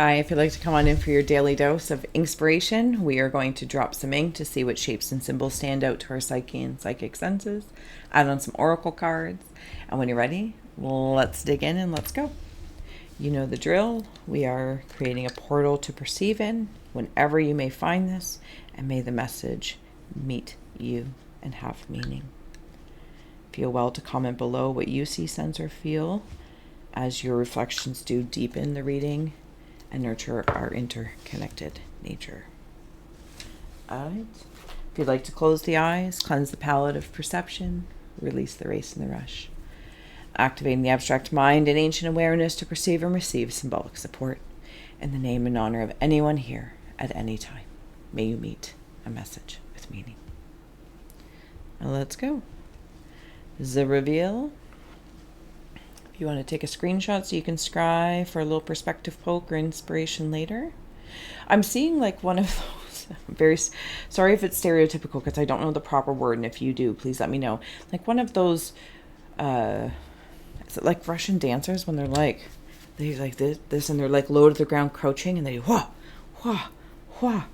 Hi, if you'd like to come on in for your daily dose of inspiration, we are going to drop some ink to see what shapes and symbols stand out to our psyche and psychic senses, add on some oracle cards, and when you're ready, let's dig in and let's go. You know the drill. We are creating a portal to perceive in whenever you may find this, and may the message meet you and have meaning. Feel well to comment below what you see, sense, or feel as your reflections do deepen the reading and nurture our interconnected nature. All right. If you'd like to close the eyes, cleanse the palette of perception, release the race and the rush. Activating the abstract mind and ancient awareness to perceive and receive symbolic support in the name and honor of anyone here at any time. May you meet a message with meaning. Now let's go. The reveal. If you want to take a screenshot so you can scry for a little perspective poke or inspiration later. I'm seeing like one of those, I'm very sorry if it's stereotypical because I don't know the proper word, and if you do, please let me know. Like one of those, is it like Russian dancers when they're like this and they're like low to the ground crouching and they do wah, wah, wah.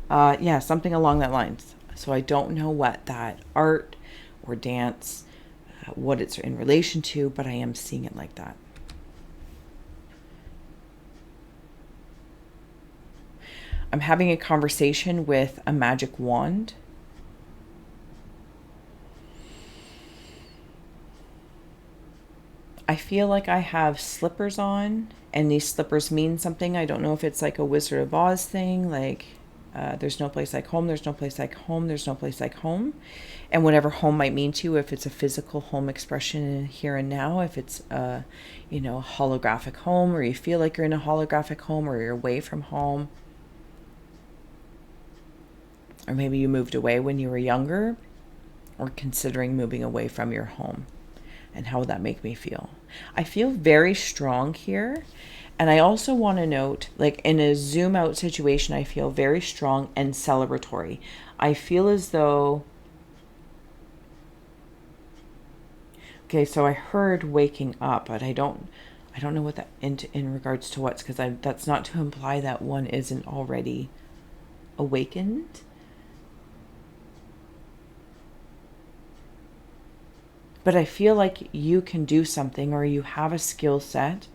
Yeah, something along that lines. So I don't know what that art or dance, what it's in relation to, but I am seeing it like that. I'm having a conversation with a magic wand. I feel like I have slippers on, and these slippers mean something. I don't know if it's like a Wizard of Oz thing, like there's no place like home, there's no place like home, there's no place like home. And whatever home might mean to you, if it's a physical home expression in here and now, if it's a holographic home, or you feel like you're in a holographic home, or you're away from home. Or maybe you moved away when you were younger, or considering moving away from your home. And how would that make me feel? I feel very strong here. And I also want to note, like in a zoom out situation, I feel very strong and celebratory. I feel as though, okay, so I heard waking up, but I don't know what that in regards to what's, because that's not to imply that one isn't already awakened. But I feel like you can do something, or you have a skill set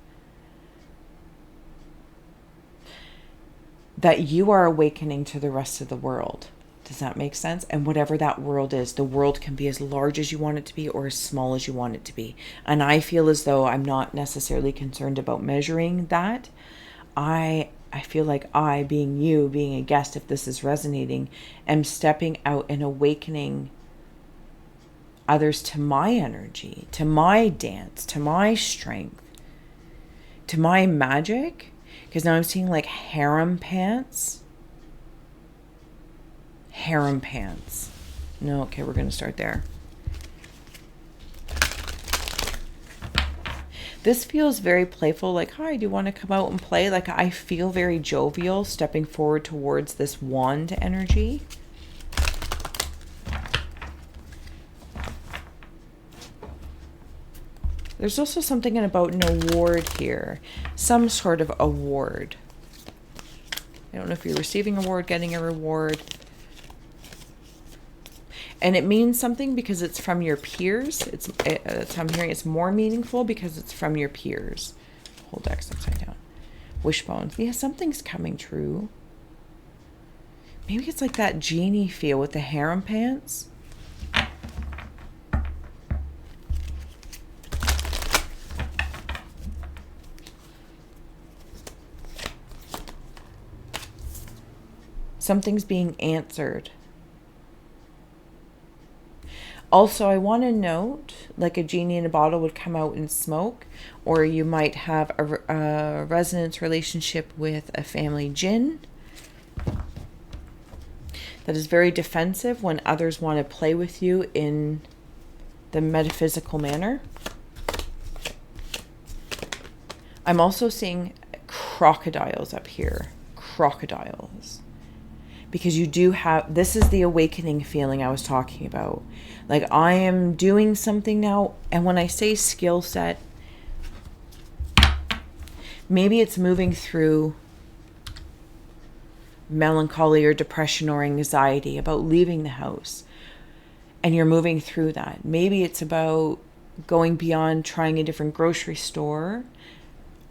that you are awakening to the rest of the world. Does that make sense? And whatever that world is, the world can be as large as you want it to be or as small as you want it to be. And I feel as though I'm not necessarily concerned about measuring that. I feel like I, being you, being a guest, if this is resonating, am stepping out and awakening others to my energy, to my dance, to my strength, to my magic. Because now I'm seeing like harem pants. Harem pants. No, okay, we're going to start there. This feels very playful, like, hi, do you want to come out and play? Like, I feel very jovial stepping forward towards this wand energy. There's also something about an award here. Some sort of award. I don't know if you're receiving an award, getting a reward. And it means something because it's from your peers. I'm hearing it's more meaningful because it's from your peers. Whole deck's upside down. Wishbone. Yeah, something's coming true. Maybe it's like that genie feel with the harem pants. Something's being answered. Also, I want to note, like a genie in a bottle would come out in smoke, or you might have a resonance relationship with a family jinn that is very defensive when others want to play with you in the metaphysical manner. I'm also seeing crocodiles up here. Crocodiles. Because you do have, this is the awakening feeling I was talking about. Like, I am doing something now, and when I say skill set, maybe it's moving through melancholy or depression or anxiety about leaving the house, and you're moving through that. Maybe it's about going beyond trying a different grocery store,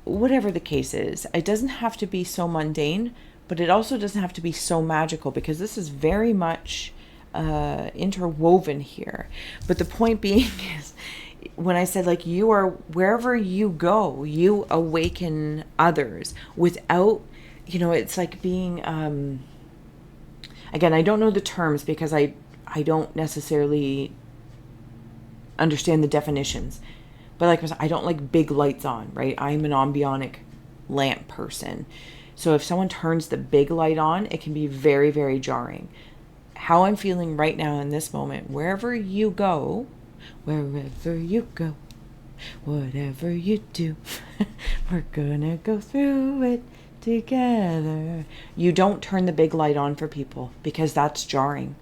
whatever the case is. It doesn't have to be so mundane, but it also doesn't have to be so magical, because this is very much interwoven here. But the point being is, when I said, like, you are, wherever you go, you awaken others without, it's like being, again, I don't know the terms because I don't necessarily understand the definitions. But like I said, I don't like big lights on, right? I'm an ambionic lamp person. So if someone turns the big light on, it can be very, very jarring. How I'm feeling right now in this moment, wherever you go, whatever you do, we're gonna go through it together. You don't turn the big light on for people, because that's jarring.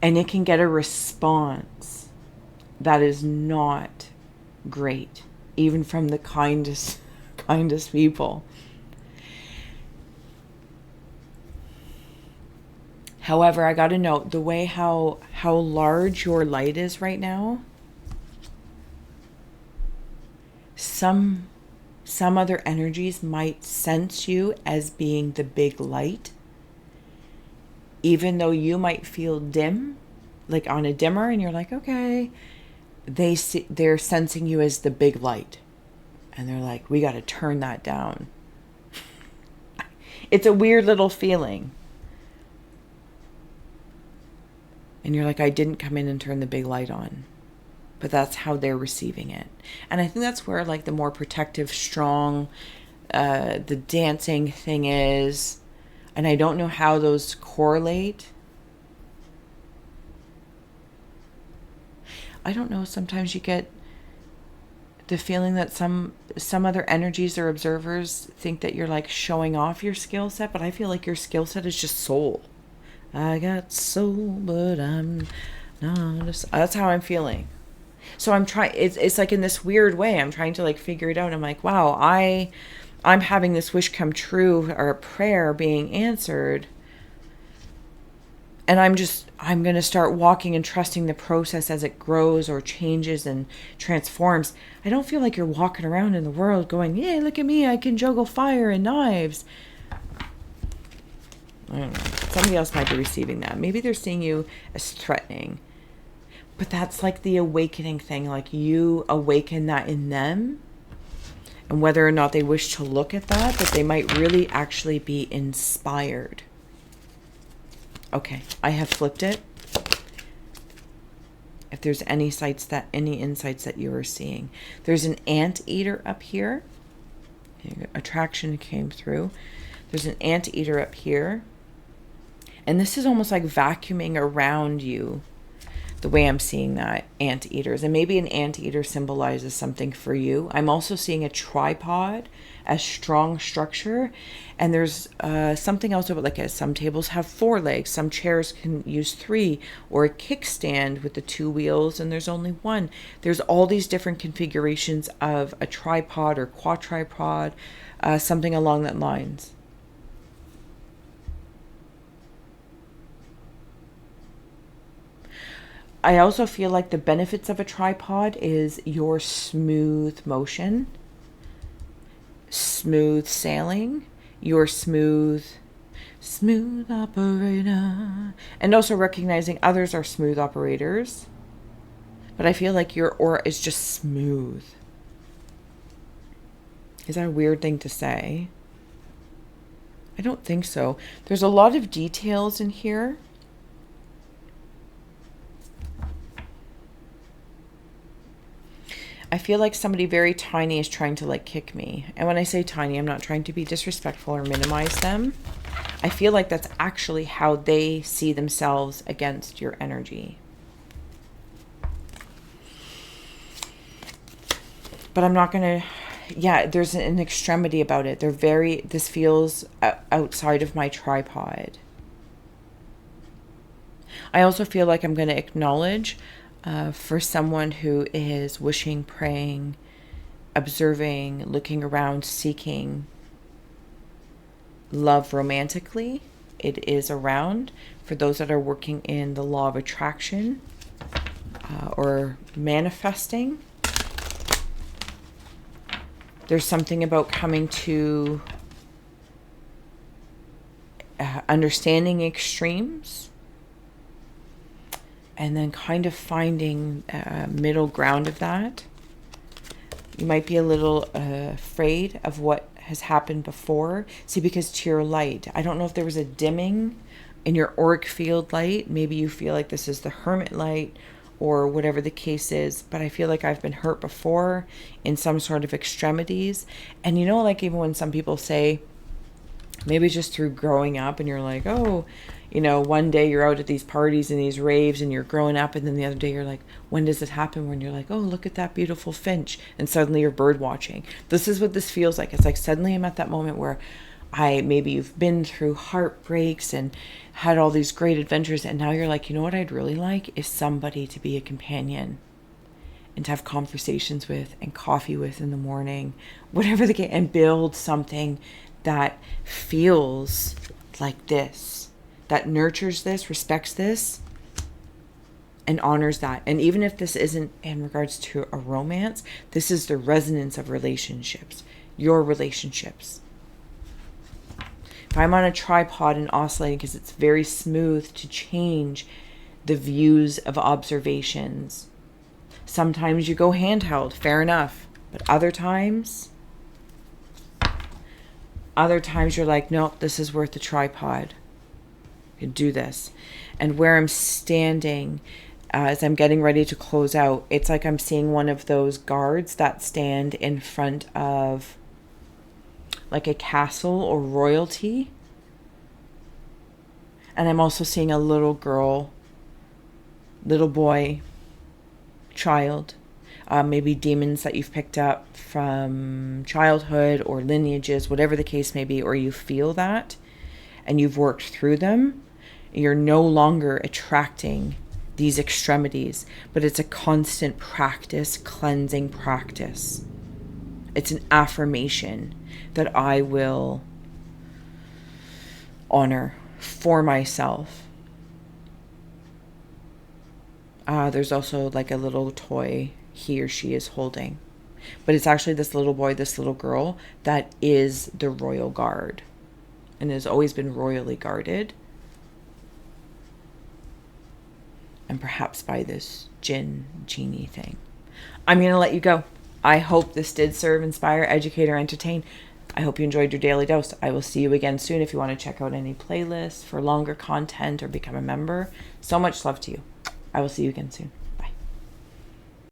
And it can get a response that is not great, even from the kindest people. However, I got to note the way how large your light is right now. Some other energies might sense you as being the big light, even though you might feel dim, like on a dimmer, and you're like, okay, they're sensing you as the big light, and they're like, we got to turn that down. It's a weird little feeling. And you're like, I didn't come in and turn the big light on. But that's how they're receiving it. And I think that's where, like, the more protective, strong, the dancing thing is. And I don't know how those correlate. I don't know. Sometimes you get the feeling that some other energies or observers think that you're, like, showing off your skill set. But I feel like your skill set is just soul. I got soul, but I'm not. That's how I'm feeling. So I'm trying. It's like in this weird way. I'm trying to, like, figure it out. I'm like, wow, I'm having this wish come true, or a prayer being answered, and I'm going to start walking and trusting the process as it grows or changes and transforms. I don't feel like you're walking around in the world going, "Yeah, look at me, I can juggle fire and knives." I don't know. Somebody else might be receiving that. Maybe they're seeing you as threatening. But that's like the awakening thing. Like, you awaken that in them. And whether or not they wish to look at that they might really actually be inspired. Okay, I have flipped it. If there's any insights that you are seeing. There's an anteater up here. Attraction came through. There's an anteater up here. And this is almost like vacuuming around you, the way I'm seeing that, anteaters. And maybe an anteater symbolizes something for you. I'm also seeing a tripod as strong structure. And there's something else about, like, some tables have 4 legs. Some chairs can use 3, or a kickstand with the 2 wheels, and there's only 1. There's all these different configurations of a tripod or quadripod, something along that lines. I also feel like the benefits of a tripod is your smooth motion, smooth sailing, your smooth operator, and also recognizing others are smooth operators. But I feel like your aura is just smooth. Is that a weird thing to say? I don't think so. There's a lot of details in here. I feel like somebody very tiny is trying to, like, kick me. And when I say tiny, I'm not trying to be disrespectful or minimize them. I feel like that's actually how they see themselves against your energy. But I'm not going to... Yeah, there's an extremity about it. This feels outside of my tripod. I also feel like I'm going to acknowledge... for someone who is wishing, praying, observing, looking around, seeking love romantically. It is around for those that are working in the law of attraction or manifesting. There's something about coming to understanding extremes and then kind of finding a middle ground of that. You might be a little afraid of what has happened before. See, because to your light, I don't know if there was a dimming in your auric field light. Maybe you feel like this is the hermit light or whatever the case is, but I feel like I've been hurt before in some sort of extremities. And you know, like even when some people say, maybe just through growing up and you're like, oh, you know, one day you're out at these parties and these raves and you're growing up, and then the other day you're like, when does it happen? When you're like, oh, look at that beautiful finch, and suddenly you're bird watching. This is what this feels like. It's like suddenly I'm at that moment where maybe you've been through heartbreaks and had all these great adventures, and now you're like, you know what I'd really like is somebody to be a companion and to have conversations with and coffee with in the morning, whatever the case, and build something that feels like this, that nurtures this, respects this, and honors that. And even if this isn't in regards to a romance, this is the resonance of relationships, your relationships. If I'm on a tripod and oscillating, because it's very smooth to change the views of observations. Sometimes you go handheld, fair enough. But other times you're like, nope, this is worth the tripod. You can do this. And where I'm standing, as I'm getting ready to close out, it's like I'm seeing one of those guards that stand in front of like a castle or royalty. And I'm also seeing a little girl, little boy, child, maybe demons that you've picked up from childhood or lineages, whatever the case may be, or you feel that and you've worked through them. You're no longer attracting these extremities, but it's a constant practice, cleansing practice. It's an affirmation that I will honor for myself. There's also like a little toy he or she is holding, but it's actually this little boy, this little girl that is the royal guard and has always been royally guarded, and perhaps by this genie thing. I'm going to let you go. I hope this did serve, inspire, educate, or entertain. I hope you enjoyed your daily dose. I will see you again soon. If you want to check out any playlists for longer content or become a member, so much love to you. I will see you again soon.